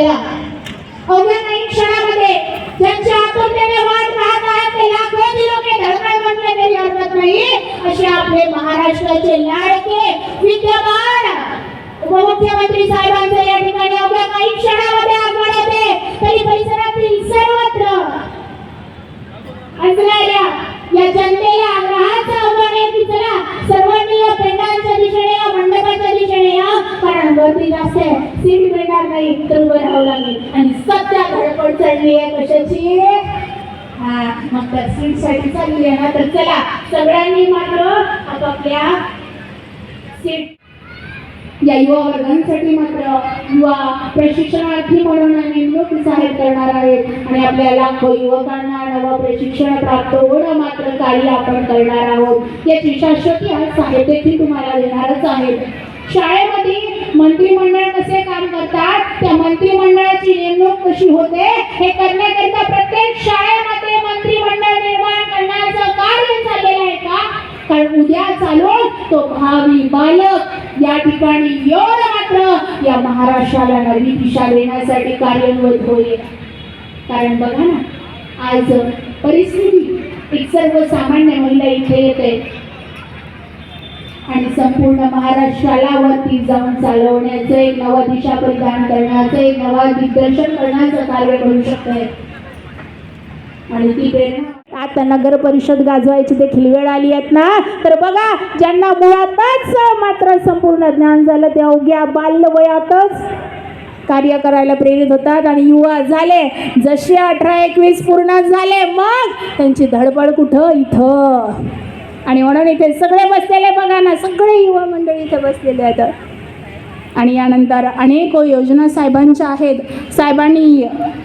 चला अवघ्या काही क्षणामध्ये ज्यांच्या आतुरतेने वाट पाहत आहेत ते लाखोनी लोके धडपड म्हटले तरी हरकत नाही असे आपले महाराष्ट्राचे लाडके विद्यमान उपमुख्यमंत्री साहेबांचे या ठिकाणी अवघ्या काही क्षणामध्ये आगमन होते तरी परिसरातील सर्वत्र असलेल्या या जनतेला आग्रहाचं आव्हान आहे की चला सर्वांनी या पेंडाच्या दिशेने या मंडपाच्या दिशेने या कारण गर्दी जास्त आहे सीट मिळणार नाही तर उभं राहावं लागेल आणि सध्या धडपड चढली आहे कशाची मग त्या सीट साठी चालली आहे ना तर चला सगळ्यांनी मात्र आपापल्या सीट या युवा वर्गांसाठी मात्र युवा प्रशिक्षणार्थी म्हणून नेमणूक जाहीर करणार आहेत आणि आपल्या लाखो युवकांना नवं प्रशिक्षण प्राप्त होणं मात्र कार्य आपण करणार आहोत याची शाश्वती आज साहेब देखील तुम्हाला देणारच आहेत शाळेमध्ये मंत्रिमंडळ कसे काम करतात त्या मंत्रिमंडळाची नेमणूक कशी होते हे करण्याकरिता प्रत्येक शाळेमध्ये मंत्रिमंडळ निर्माण करण्याचं कार्य चाललेलं आहे का कारण उद्या चालून तो भावी बालक या ठिकाणी येऊन मात्र या महाराष्ट्राला नवी दिशा देण्यासाठी कार्यान्वित होईल कारण बघा ना आज परिस्थिती एक सर्वसामान्य महिला इथे येते आणि संपूर्ण महाराष्ट्राला वरती जाऊन चालवण्याचं एक नवा दिशा प्रदान करण्याचं एक नवा दिग्दर्शन करण्याचं कार्य करू शकते आणि ती प्रेरणा आता नगर परिषद गाजवायची देखील वेळ आली आहेत ना तर बघा ज्यांना मुळातच मात्र संपूर्ण ज्ञान झालं ते अवघ्या बाल्यवयातच कार्य करायला प्रेरित होतात आणि युवा झाले जसे 18-21 पूर्ण झाले मग त्यांची धडपड कुठं इथं आणि म्हणून इथे सगळे बसलेले बघा ना सगळे युवा मंडळी इथे बसलेले आहेत आणि यानंतर अनेक योजना साहेबांच्या आहेत साहेबांनी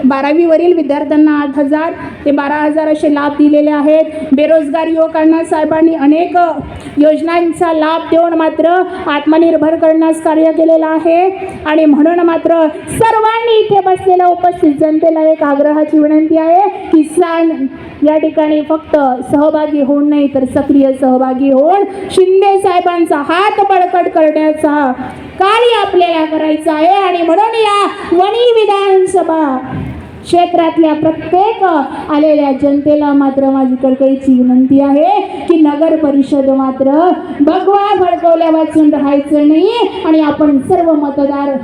12वी वरील विद्यार्थ्यांना 8,000 ते 12,000 असे लाभ दिलेले आहेत बेरोजगार युवकांना साहेबांनी अनेक योजनांचा लाभ देऊन मात्र आत्मनिर्भर करण्यास कार्य केलेलं आहे आणि म्हणून मात्र सर्वांनी इथे बसलेल्या उपस्थित जनतेला एक आग्रहाची विनंती आहे की या ठिकाणी फक्त सहभागी होऊन नाही तर सक्रिय सहभागी होऊन शिंदे साहेबांचा हात बळकट करण्याचा कार्य आपल्याला करायचं आहे आणि म्हणून या वणी विधानसभा क्षेत्रातल्या प्रत्येक आलेल्या जनतेला मात्र माझी कळकळीची विनंती आहे की नगर परिषद मात्र भगवा भडकवल्या वाचून राहायचं नाही आणि आपण सर्व मतदार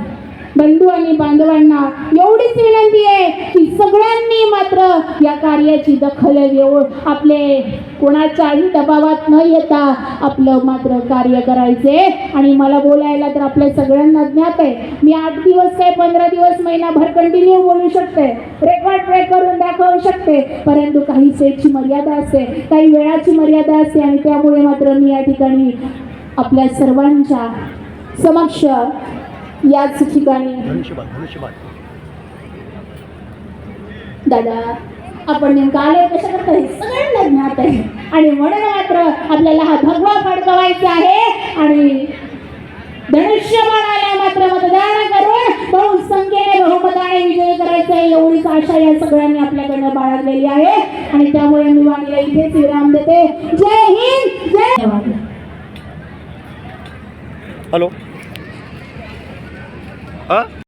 बंधू आणि बांधवांना एवढीच विनंती आहे की सगळ्यांनी मात्र या कार्याची दखल घेऊन आपले कोणाच्याही दबावात न येता आपलं मात्र कार्य करायचे आणि मला बोलायला तर आपल्या सगळ्यांना ज्ञात आहे मी 8 दिवस काय 15 दिवस महिनाभर कंटिन्यू बोलू शकते रेकॉर्ड ट्रॅक करून दाखवू शकते परंतु काही सेटची मर्यादा असते काही वेळाची मर्यादा असते आणि त्यामुळे मात्र मी या ठिकाणी आपल्या सर्वांच्या समक्ष याच ठिकाणी दादा आपण नेमकं आले कशा करता हे सगळ्यांना ज्ञात आहे आणि म्हणून मात्र आपल्याला हा भगवा फडकवायचा आहे आणि धनुष्यबाणाला मात्र मतदान करून बहुसंख्येने बहुमताने विजय करायचा आहे एवढीच आशा या सगळ्यांनी आपल्याकडनं बाळगलेली आहे आणि त्यामुळे मी वाणीला इथेच विराम देते जय हिंद जय हॅलो